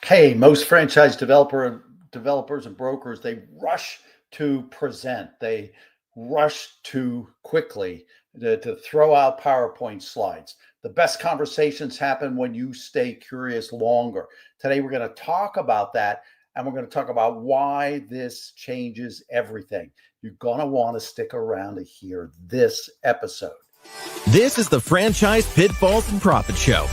Hey, most franchise developers and brokers, they rush to present. They rush too quickly to throw out PowerPoint slides. The best conversations happen when you stay curious longer. Today, we're going to talk about that, and we're going to talk about why this changes everything. You're going to want to stick around to hear this episode. This is the Franchise Pitfalls and Profits Show.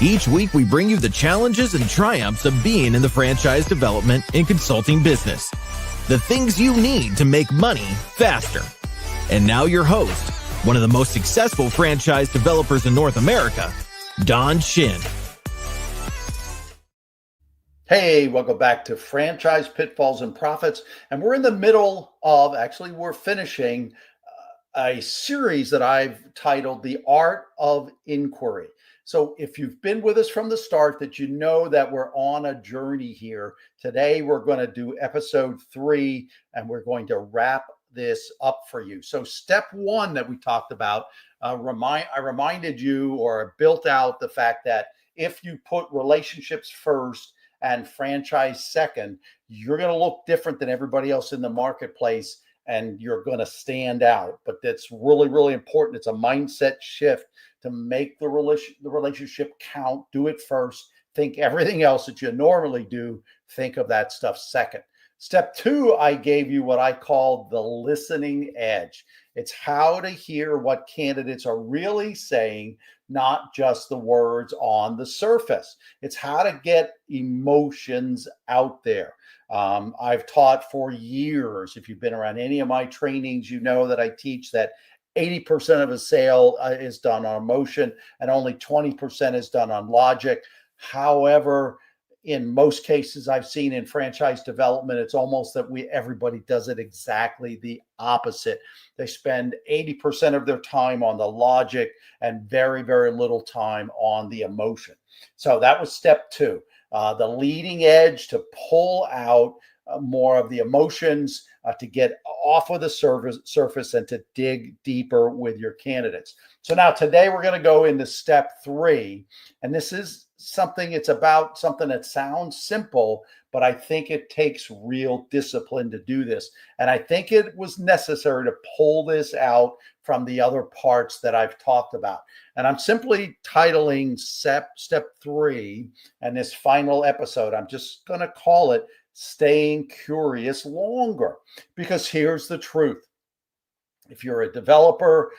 Each week, we bring you the challenges and triumphs of being in the franchise development and consulting business. The things you need to make money faster. And now your host, one of the most successful franchise developers in North America, Don Schin. Hey, welcome back to Franchise Pitfalls and Profits. And we're in the middle of, we're finishing a series that I've titled The Art of Inquiry. So if you've been with us from the start, that you know that we're on a journey here. Today, we're going to do episode 3, and we're going to wrap this up for you. So step 1 that we talked about, I reminded you or built out the fact that if you put relationships first and franchise second, you're going to look different than everybody else in the marketplace, and you're going to stand out. But that's really, really important. It's a mindset shift to make the relationship count. Do it first. Think everything else that you normally do, think of that stuff second. Step 2, I gave you what I call the listening edge. It's how to hear what candidates are really saying, not just the words on the surface. It's how to get emotions out there. I've taught for years. If you've been around any of my trainings, you know that I teach that 80% of a sale is done on emotion and only 20% is done on logic. However, in most cases I've seen in franchise development, it's almost that everybody does it exactly the opposite. They spend 80% of their time on the logic and very, very little time on the emotion. So that was step 2, the leading edge, to pull out more of the emotions, to get off of the surface and to dig deeper with your candidates. So now today we're going to go into step 3, and this is it's about something that sounds simple, but I think it takes real discipline to do this. And I think it was necessary to pull this out from the other parts that I've talked about. And I'm simply titling step 3 and this final episode, I'm just going to call it Staying Curious Longer, because here's the truth. If you're a developer,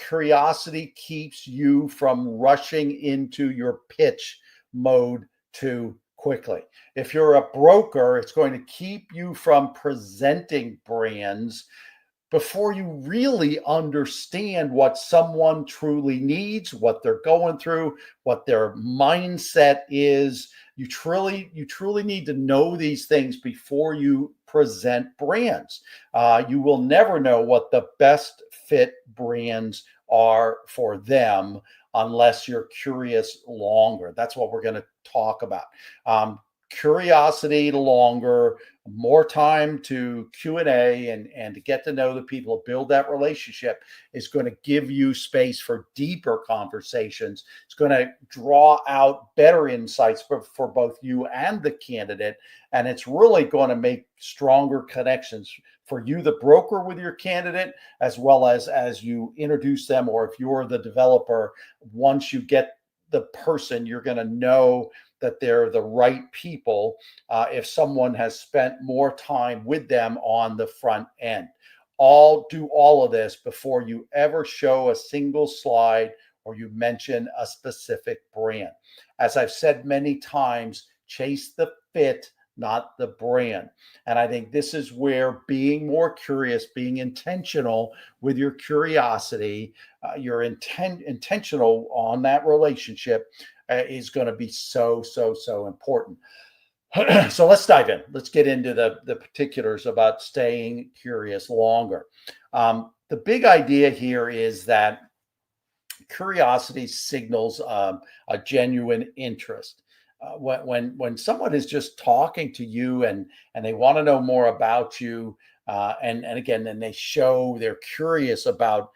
curiosity keeps you from rushing into your pitch mode too quickly. If you're a broker, it's going to keep you from presenting brands before you really understand what someone truly needs, what they're going through, what their mindset is. You truly need to know these things before you present brands. You will never know what the best fit brands are for them unless you're curious longer. That's what we're going to talk about. Curiosity longer, more time to Q&A and to get to know the people, build that relationship, is going to give you space for deeper conversations. It's going to draw out better insights for both you and the candidate. And it's really going to make stronger connections for you, the broker, with your candidate, as well as you introduce them, or if you're the developer, once you get the person, you're going to know that they're the right people if someone has spent more time with them on the front end. Do all of this before you ever show a single slide or you mention a specific brand. As I've said many times, chase the fit, not the brand. And I think this is where being more curious, being intentional with your curiosity, you're intentional on that relationship, is going to be so important. So let's dive in. Let's get into the particulars about staying curious longer. The big idea here is that curiosity signals a genuine interest. When someone is just talking to you and they want to know more about you, and again, then they show they're curious about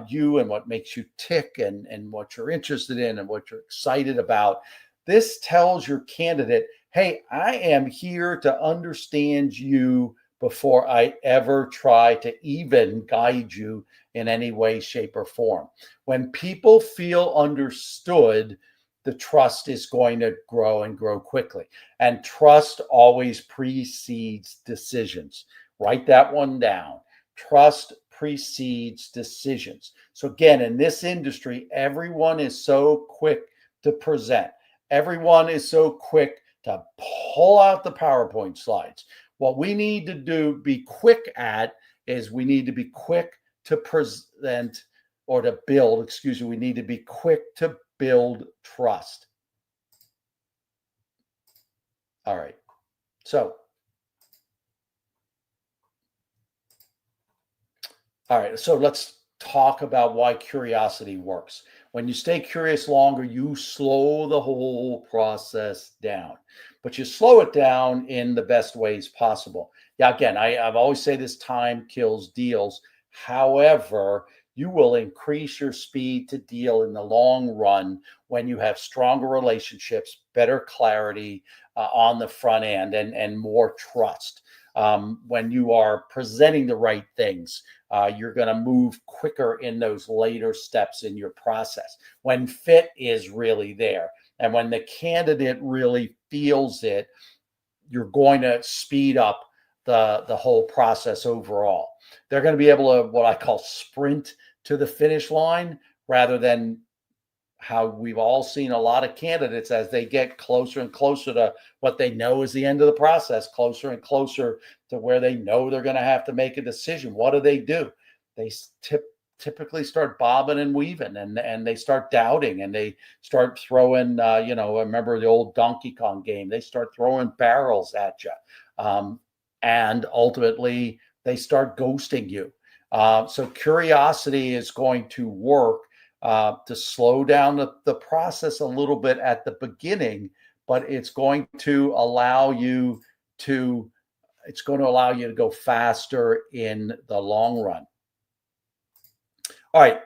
you and what makes you tick and what you're interested in and what you're excited about. This tells your candidate, hey, I am here to understand you before I ever try to even guide you in any way, shape, or form. When people feel understood, the trust is going to grow and grow quickly. And trust always precedes decisions. Write that one down. Trust precedes decisions. So, again, in this industry, everyone is so quick to present, everyone is so quick to pull out the PowerPoint slides. What we need to be quick at, is we need to be quick to present or to build, excuse me, we need to be quick to build trust. All right. So, let's talk about why curiosity works. When you stay curious longer, you slow the whole process down, but you slow it down in the best ways possible. Yeah, again, I've always say this: time kills deals. However, you will increase your speed to deal in the long run when you have stronger relationships, better clarity on the front end, and more trust. When you are presenting the right things, you're going to move quicker in those later steps in your process when fit is really there. And when the candidate really feels it, you're going to speed up the whole process overall. They're going to be able to, what I call, sprint to the finish line, rather than how we've all seen a lot of candidates, as they get closer and closer to what they know is the end of the process, closer and closer to where they know they're going to have to make a decision. What do? They typically start bobbing and weaving, and they start doubting, and they start throwing, remember the old Donkey Kong game? They start throwing barrels at you. And ultimately, they start ghosting you. So curiosity is going to work to slow down the process a little bit at the beginning, but it's going to allow you to go faster in the long run. All right.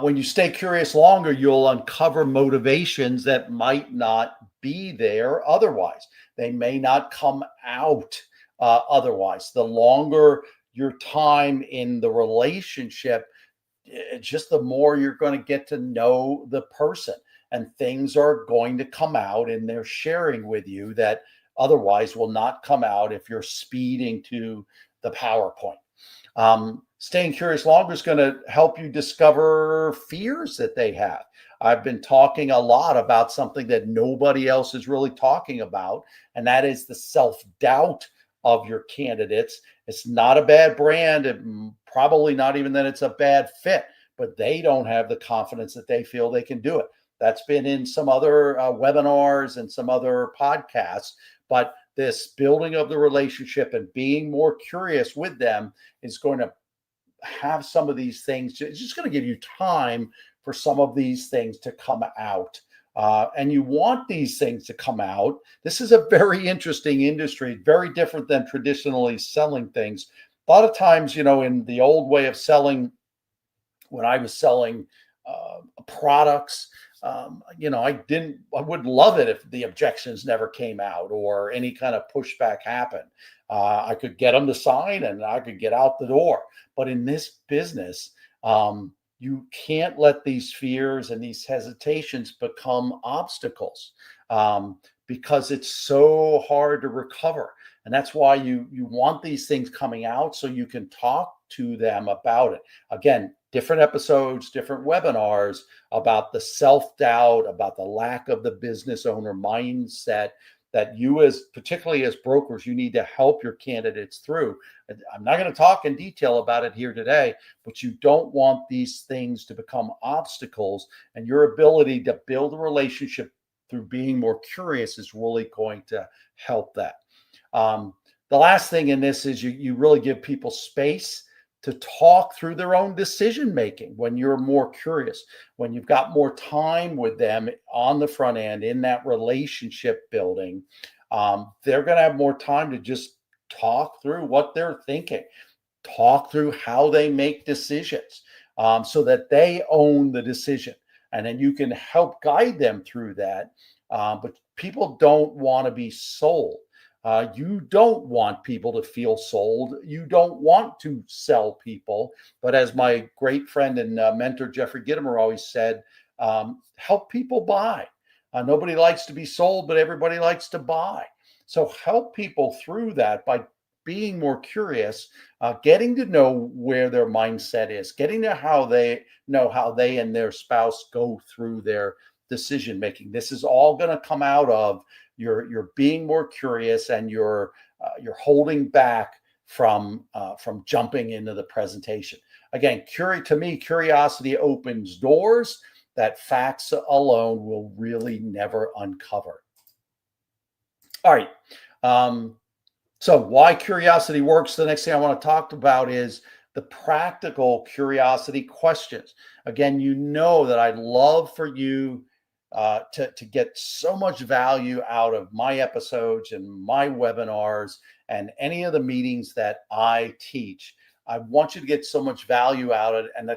When you stay curious longer, you'll uncover motivations that might not be there otherwise. They may not come out otherwise. The longer your time in the relationship, just the more you're going to get to know the person, and things are going to come out in their sharing with you that otherwise will not come out if you're speeding to the PowerPoint. Staying curious longer is going to help you discover fears that they have. I've been talking a lot about something that nobody else is really talking about, and that is the self-doubt of your candidates. It's not a bad brand, and probably not even that it's a bad fit, but they don't have the confidence that they feel they can do it. That's been in some other webinars and some other podcasts, but this building of the relationship and being more curious with them is going to have some of these things. It's just going to give you time for some of these things to come out. And you want these things to come out. This is a very interesting industry, very different than traditionally selling things. A lot of times, in the old way of selling, when I was selling products, I would love it if the objections never came out or any kind of pushback happened. I could get them to sign and I could get out the door. But in this business, you can't let these fears and these hesitations become obstacles, because it's so hard to recover. And that's why you want these things coming out so you can talk to them about it. Again, different episodes, different webinars about the self-doubt, about the lack of the business owner mindset that you, particularly as brokers, you need to help your candidates through. I'm not going to talk in detail about it here today, but you don't want these things to become obstacles, and your ability to build a relationship through being more curious is really going to help that. The last thing in this is you really give people space to talk through their own decision making when you're more curious, when you've got more time with them on the front end in that relationship building. They're going to have more time to just talk through what they're thinking, talk through how they make decisions, so that they own the decision. And then you can help guide them through that. but people don't want to be sold. You don't want people to feel sold. You don't want to sell people. But as my great friend and mentor, Jeffrey Gitomer, always said, help people buy. Nobody likes to be sold, but everybody likes to buy. So help people through that by being more curious, getting to know where their mindset is, getting to how they and their spouse go through their decision making. This is all going to come out of you're being more curious, and you're holding back from jumping into the presentation. Again, to me, curiosity opens doors that facts alone will really never uncover. All right. So why curiosity works. The next thing I want to talk about is the practical curiosity questions. Again, you know that I'd love for you to get so much value out of my episodes and my webinars and any of the meetings that I teach. I want you to get so much value out of it, and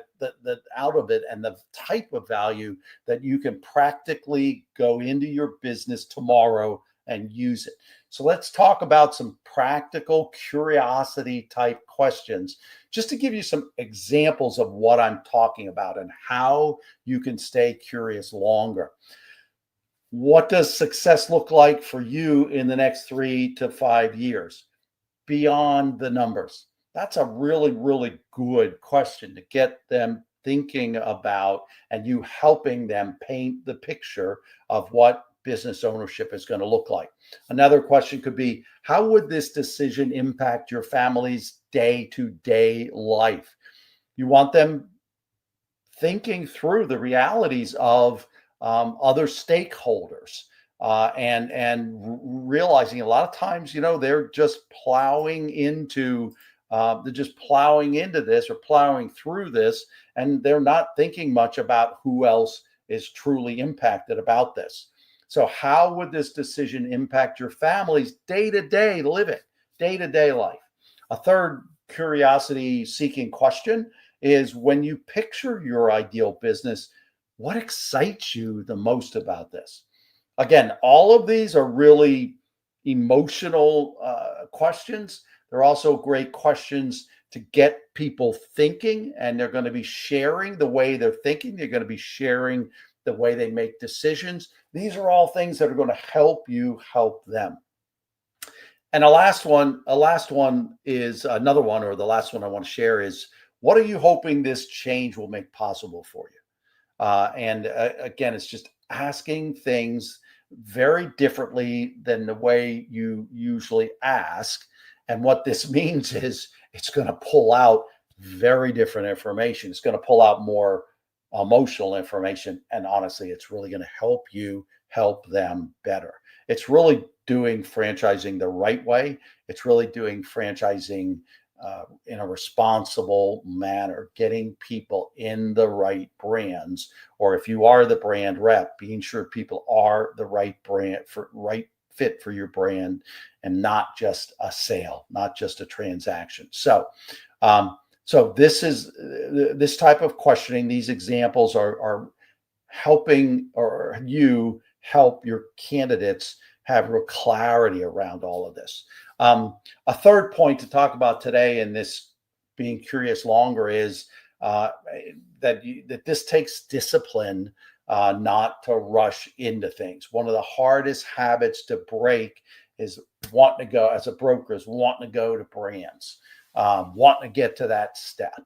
out of it, and the type of value that you can practically go into your business tomorrow and use it. So let's talk about some practical curiosity type questions, just to give you some examples of what I'm talking about and how you can stay curious longer. What does success look like for you in the next 3 to 5 years beyond the numbers? That's a really, really good question to get them thinking about, and you helping them paint the picture of what business ownership is going to look like. Another question could be, how would this decision impact your family's day-to-day life? You want them thinking through the realities of other stakeholders, and realizing a lot of times, they're just plowing into this or plowing through this, and they're not thinking much about who else is truly impacted about this. So how would this decision impact your family's day-to-day living, day-to-day life? A third curiosity-seeking question is, when you picture your ideal business, what excites you the most about this? Again, all of these are really emotional questions. They're also great questions to get people thinking, and they're going to be sharing the way they're thinking. They're going to be sharing the way they make decisions. These are all things that are going to help you help them. And the last one is another one, or the last one I want to share is, what are you hoping this change will make possible for you? Again, it's just asking things very differently than the way you usually ask. And what this means is it's going to pull out very different information. It's going to pull out more emotional information. And honestly, it's really going to help you help them better. It's really doing franchising the right way. It's really doing franchising in a responsible manner, getting people in the right brands, or if you are the brand rep, being sure people are the right right fit for your brand, and not just a sale, not just a transaction. So this type of questioning, these examples are helping, or you help your candidates have real clarity around all of this. A third point to talk about today in this being curious longer is that this takes discipline, not to rush into things. One of the hardest habits to break is wanting to go, as a broker, is wanting to go to brands, wanting to get to that step.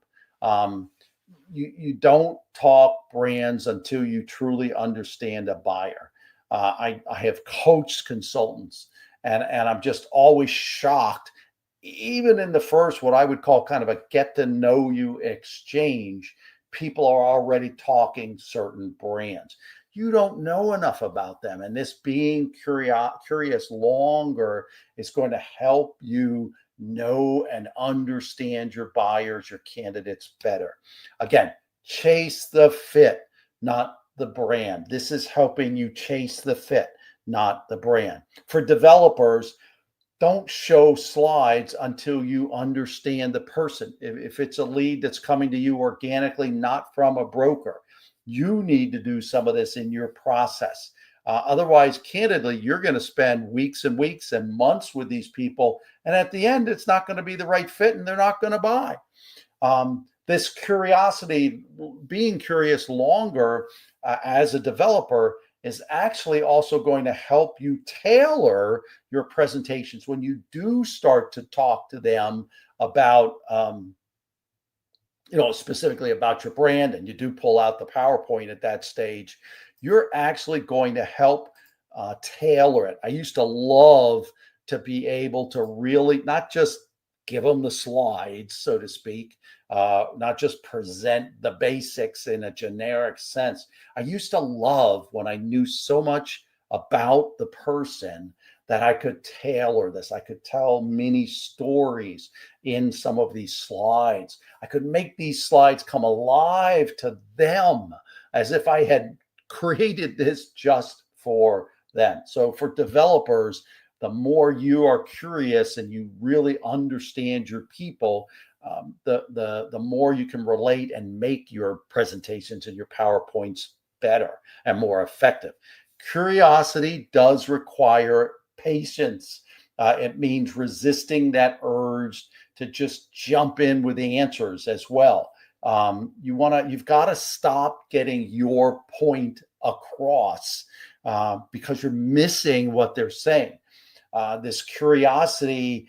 You don't talk brands until you truly understand a buyer. I have coached consultants, and I'm just always shocked, even in the first, what I would call kind of a get to know you exchange, people are already talking certain brands. You don't know enough about them. And this being curious longer is going to help you know and understand your buyers, your candidates better. Again, chase the fit, not the brand. This is helping you chase the fit, not the brand. For developers, don't show slides until you understand the person. If it's a lead that's coming to you organically, not from a broker, you need to do some of this in your process. Otherwise, candidly, you're going to spend weeks and weeks and months with these people. And at the end, it's not going to be the right fit and they're not going to buy. This curiosity, being curious longer as a developer, is actually also going to help you tailor your presentations when you do start to talk to them about, specifically about your brand, and you do pull out the PowerPoint at that stage. You're actually going to help tailor it. I used to love to be able to really not just give them the slides, so to speak, not just present the basics in a generic sense. I used to love when I knew so much about the person that I could tailor this. I could tell mini stories in some of these slides. I could make these slides come alive to them as if I had created this just for them. So for developers, the more you are curious and you really understand your people, the more you can relate and make your presentations and your PowerPoints better and more effective. Curiosity does require patience. It means resisting that urge to just jump in with the answers as well. You've got to stop getting your point across because you're missing what they're saying. This curiosity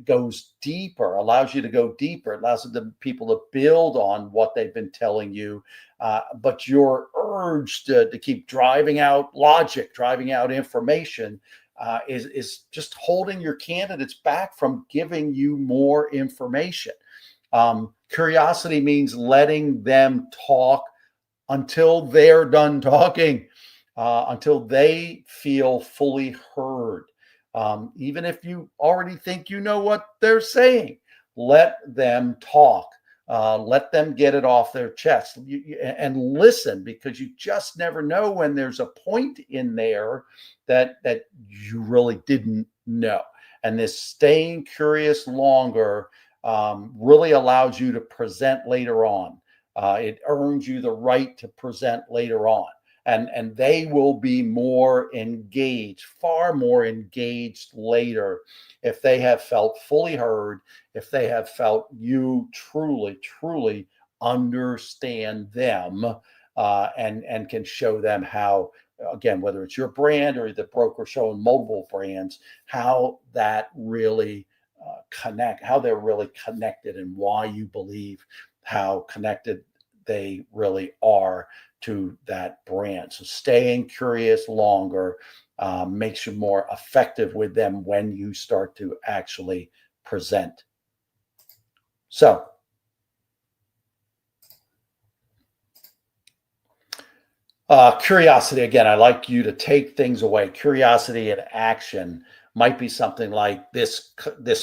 goes deeper, allows you to go deeper. It allows the people to build on what they've been telling you. But your urge to keep driving out logic, driving out information is just holding your candidates back from giving you more information. Curiosity means letting them talk until they're done talking, until they feel fully heard. Even if you already think you know what they're saying, let them talk. Let them get it off their chest and listen, because you just never know when there's a point in there that you really didn't know. And this staying curious longer really allows you to present later on. It earns you the right to present later on. And they will be more engaged, far more engaged later, if they have felt fully heard, if they have felt you truly, truly understand them, and can show them how, again, whether it's your brand or the broker showing multiple brands, how that really how they're really connected, and why you believe how connected they really are to that brand. So staying curious longer makes you more effective with them when you start to actually present. So curiosity, again, I like you to take things away. Curiosity and action might be something like this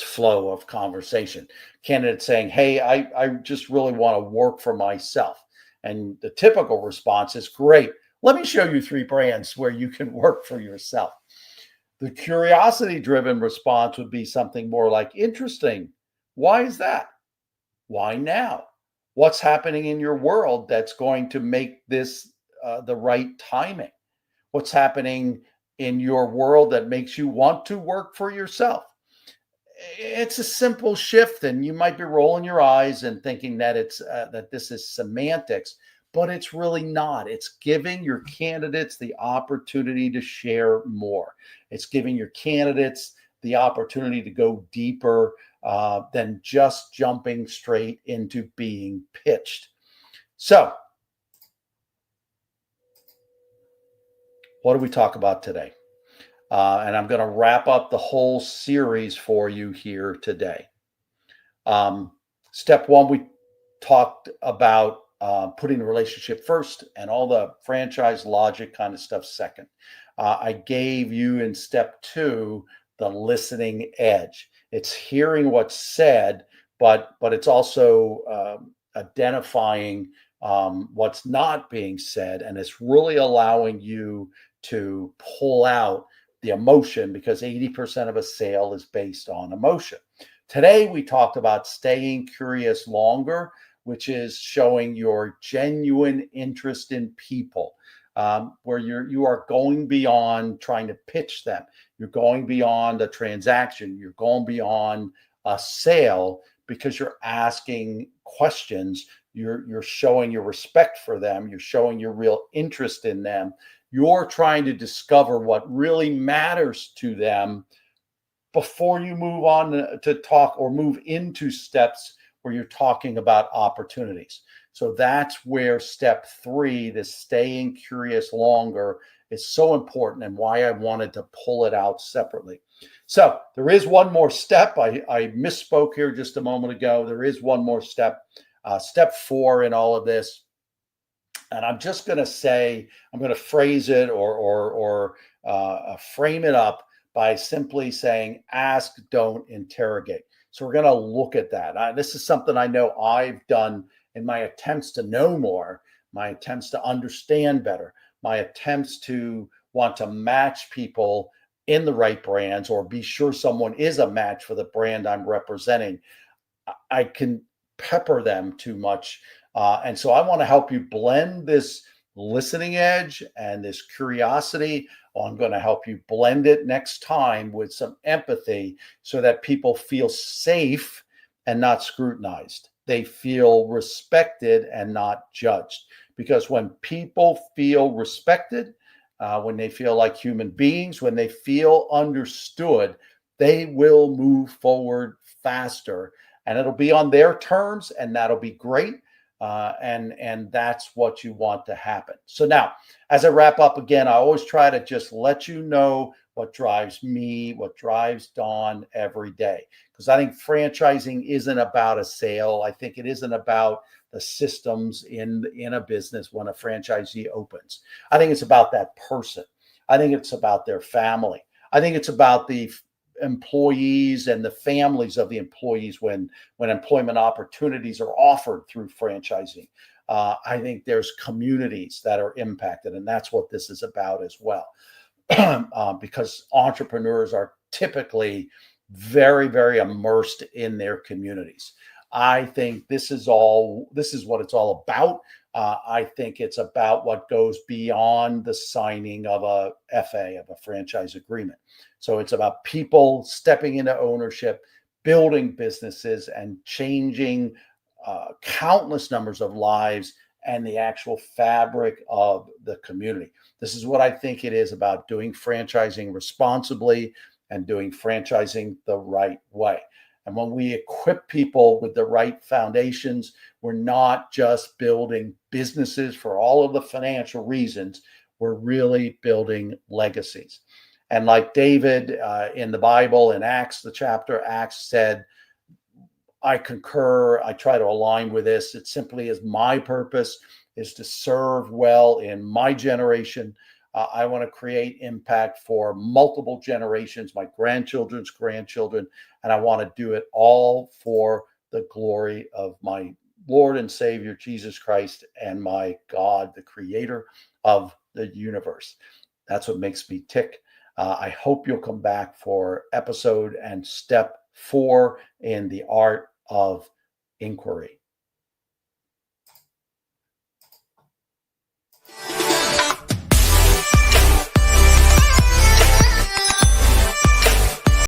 flow of conversation. Candidate saying, hey, I just really want to work for myself. And the typical response is, great, let me show you 3 brands where you can work for yourself. The curiosity-driven response would be something more like, interesting. Why is that? Why now? What's happening in your world that's going to make this the right timing? What's happening in your world that makes you want to work for yourself? It's a simple shift, and you might be rolling your eyes and thinking that it's that this is semantics, but it's really not. It's giving your candidates the opportunity to share more. It's giving your candidates the opportunity to go deeper than just jumping straight into being pitched. So, what do we talk about today? And I'm going to wrap up the whole series for you here today. Step 1, we talked about putting the relationship first and all the franchise logic kind of stuff second. I gave you in step 2 the listening edge. It's hearing what's said, but it's also identifying what's not being said, and it's really allowing you to pull out the emotion, because 80% of a sale is based on emotion. Today, we talked about staying curious longer, which is showing your genuine interest in people. where you are going beyond trying to pitch them. You're going beyond a transaction. You're going beyond a sale because you're asking questions. You're showing your respect for them. You're showing your real interest in them. You're trying to discover what really matters to them before you move on to talk or move into steps where you're talking about opportunities. So that's where step 3, this staying curious longer, is so important, and why I wanted to pull it out separately. So there is one more step. I misspoke here just a moment ago. There is one more step, step 4 in all of this. And I'm just going to say, I'm going to phrase it or frame it up by simply saying, ask, don't interrogate. So we're going to look at that. This is something I know I've done in my attempts to know more, my attempts to understand better, my attempts to want to match people in the right brands, or be sure someone is a match for the brand I'm representing. I can pepper them too much. And so I want to help you blend this listening edge and this curiosity. I'm going to help you blend it next time with some empathy so that people feel safe and not scrutinized. They feel respected and not judged. Because when people feel respected, when they feel like human beings, when they feel understood, they will move forward faster, and it'll be on their terms, and that'll be great. And that's what you want to happen. So now, as I wrap up again, I always try to just let you know what drives me, what drives Don every day. Because I think franchising isn't about a sale. I think it isn't about the systems in a business when a franchisee opens. I think it's about that person. I think it's about their family. I think it's about the employees and the families of the employees when employment opportunities are offered through franchising. I think there's communities that are impacted, and that's what this is about as well. Because entrepreneurs are typically very, very immersed in their communities. I think this is what it's all about. I think it's about what goes beyond the signing of a FA, of a franchise agreement. So it's about people stepping into ownership, building businesses, and changing countless numbers of lives and the actual fabric of the community. This is what I think it is about doing franchising responsibly and doing franchising the right way. And when we equip people with the right foundations, we're not just building businesses for all of the financial reasons. We're really building legacies. And like David in the Bible, in Acts, the chapter, Acts said, I concur. I try to align with this. It simply is my purpose is to serve well in my generation. I want to create impact for multiple generations, my grandchildren's grandchildren, and I want to do it all for the glory of my Lord and Savior, Jesus Christ, and my God, the creator of the universe. That's what makes me tick. I hope you'll come back for episode and step 4 in the art of inquiry.